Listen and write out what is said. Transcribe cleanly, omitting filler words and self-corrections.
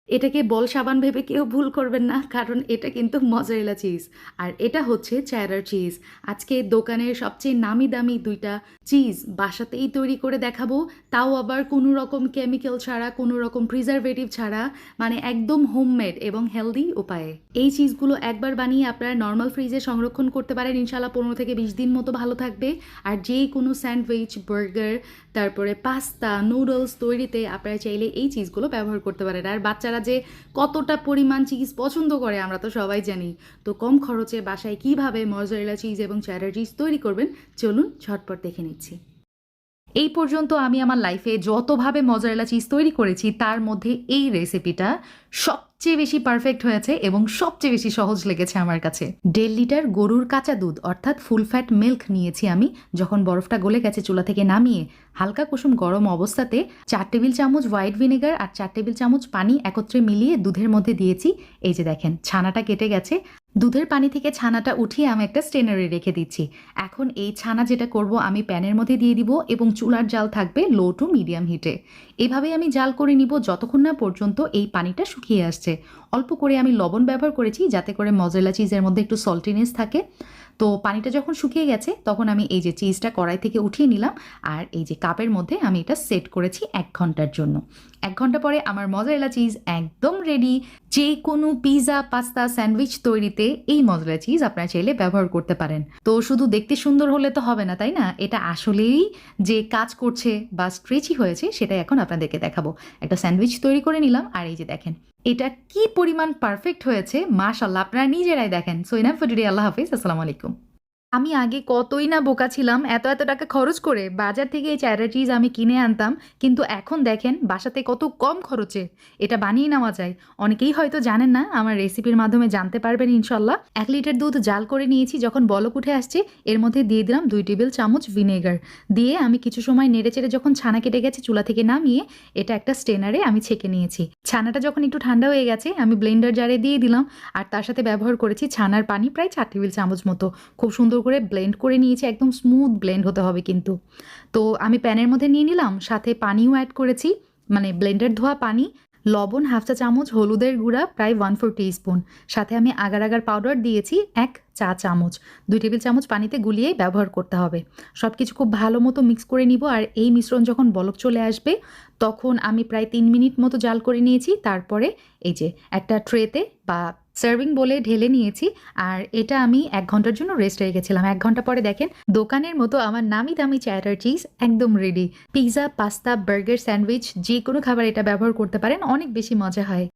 এটাকে বল সাবান ভেবে কেউ ভুল করবেন না, কারণ এটা কিন্তু মজারেলা চিজ। আর এটা হচ্ছে চেডার চিজ। আজকে দোকানের সবচেয়ে নামি দামি ২ টা চিজ বাসাতেই তৈরি করে দেখাবো। তাও আবার কোনো রকম কেমিক্যাল ছাড়া, কোনো রকম প্রিজারভেটিভ ছাড়া, মানে একদম হোমমেড এবং হেলদি উপায়ে। এই চিজগুলো একবার বানিয়ে আপনারা নরমাল ফ্রিজে সংরক্ষণ করতে পারেন, ইনশাআল্লাহ ১৫ থেকে ২০ দিন মতো ভালো থাকবে। আর যে কোনো স্যান্ডউইচ, বার্গার, তারপরে পাস্তা, নুডলস তৈরিতে আপনারা চাইলে এই চিজগুলো ব্যবহার করতে পারেন। আর বাচ্চারা যে কতটা পরিমাণ চিজ পছন্দ করে আমরা তো সবাই জানি। তো কম খরচে বাসায় কিভাবে মজারেলা চিজ এবং চেডার চিজ তৈরি করবেন, চলুন ঝটপট দেখে নিচ্ছি। এই পর্যন্ত আমি আমার লাইফে যতভাবে মজারেলা চিজ তৈরি করেছি তার মধ্যে এই রেসিপিটা সবচেয়ে বেশি পারফেক্ট হয়েছে এবং সবচেয়ে বেশি সহজ লেগেছে আমার কাছে। ১.৫ লিটার গরুর কাঁচা দুধ অর্থাৎ ফুল ফ্যাট মিল্ক নিয়েছি আমি। যখন বরফটা গলে গেছে চুলা থেকে নামিয়ে হালকা কুসুম গরম অবস্থাতে ৪ টেবিল চামচ হোয়াইট ভিনেগার আর ৪ টেবিল চামচ পানি একত্রে মিলিয়ে দুধের মধ্যে দিয়েছি। এই যে দেখেন ছানাটা কেটে গেছে। দুধের পানি থেকে ছানাটা উঠিয়ে আমি একটা স্ট্রেনারে রেখে দিচ্ছি। এখন এই ছানা যেটা করব আমি প্যানের মধ্যে দিয়ে দিব এবং চুলার জাল থাকবে লো টু মিডিয়াম হিটে। এভাবেই আমি জাল করে নিব যতক্ষণ না পর্যন্ত এই পানিটা শুকিয়ে আসছে। অল্প করে আমি লবণ ব্যবহার করেছি যাতে করে মজারেলা চিজের মধ্যে একটু সল্টিনেস থাকে। তো পানিটা যখন শুকিয়ে গেছে তখন আমি এই যে চিজটা কড়াই থেকে উঠিয়ে নিলাম আর এই যে কাপের মধ্যে আমি এটা সেট করেছি ১ ঘন্টার জন্য। ১ ঘন্টা পরে আমার মজারেলা চিজ একদম রেডি। যে কোনো পিৎজা, পাস্তা, স্যান্ডউইচ তৈরিতে এই মজারেলা চিজ আপনারা চাইলে ব্যবহার করতে পারেন। তো শুধু দেখতে সুন্দর হলে তো হবে না, তাই না? এটা আসলেই যে কাজ করছে বা স্ট্রেচি হয়েছে সেটাই এখন আপনাদেরকে দেখাবো। একটা স্যান্ডউইচ তৈরি করে নিলাম আর এই যে দেখেন এটা কি পরিমাণ পারফেক্ট হয়েছে, মাশাআল্লাহ। আপনারা নিজেরাই দেখেন। So enough for today. আল্লাহ হাফেজ। আসসালামু আলাইকুম। আমি আগে কতই না বোকা ছিলাম, এত টাকা খরচ করে বাজার থেকে এই চেডার চিজ আমি কিনে আনতাম। কিন্তু এখন দেখেন বাসাতে কত কম খরচে এটা বানিয়ে নেওয়া যায়। অনেকেই হয়তো জানেন না, আমার রেসিপির মাধ্যমে জানতে পারবেন ইনশাল্লাহ। ১ লিটার দুধ জাল করে নিয়েছি, যখন বলক উঠে আসছে এর মধ্যে দিয়ে দিলাম ২ টেবিল চামচ ভিনেগার। দিয়ে আমি কিছু সময় নেড়েচেড়ে যখন ছানা কেটে গেছে চুলা থেকে নামিয়ে এটা একটা স্ট্রেনারে আমি ছেঁকে নিয়েছি। ছানাটা যখন একটু ঠান্ডা হয়ে গেছে আমি ব্লেন্ডার জারে দিয়ে দিলাম আর তার সাথে ব্যবহার করেছি ছানার পানি প্রায় ৪ টেবিল চামচ মতো। খুব সুন্দর করে ব্লেন্ড করে নিয়েছি, একদম স্মুথ ব্লেন্ড হতে হবে কিন্তু। তো আমি প্যানের মধ্যে নিয়ে নিলাম, সাথে পানিও অ্যাড করেছি, মানে ব্লেন্ডার ধোয়া পানি, লবণ ১/২ চা চামচ, হলুদের গুঁড়া প্রায় 1/4 টিস্পুন, সাথে আমি আগার আগার পাউডার দিয়েছি ১ চা চামচ। ২ টেবিল চামচ পানিতে গুলিয়েই ব্যবহার করতে হবে। সব কিছু খুব ভালো মতো মিক্স করে নিব। আর এই মিশ্রণ যখন বলক চলে আসবে তখন আমি প্রায় ৩ মিনিট মতো জাল করে নিয়েছি। তারপরে এই যে একটা ট্রেতে বা সার্ভিং বলে ঢেলে নিয়েছি আর এটা আমি ১ ঘন্টার জন্য রেস্ট রেখেছিলাম। ১ ঘন্টা পরে দেখেন দোকানের মতো আমার নামি দামি চেডার চিজ একদম ready. Pizza, pasta, burger, sandwich যে কোনো খাবার এটা ব্যবহার করতে পারেন, অনেক বেশি মজা হয়।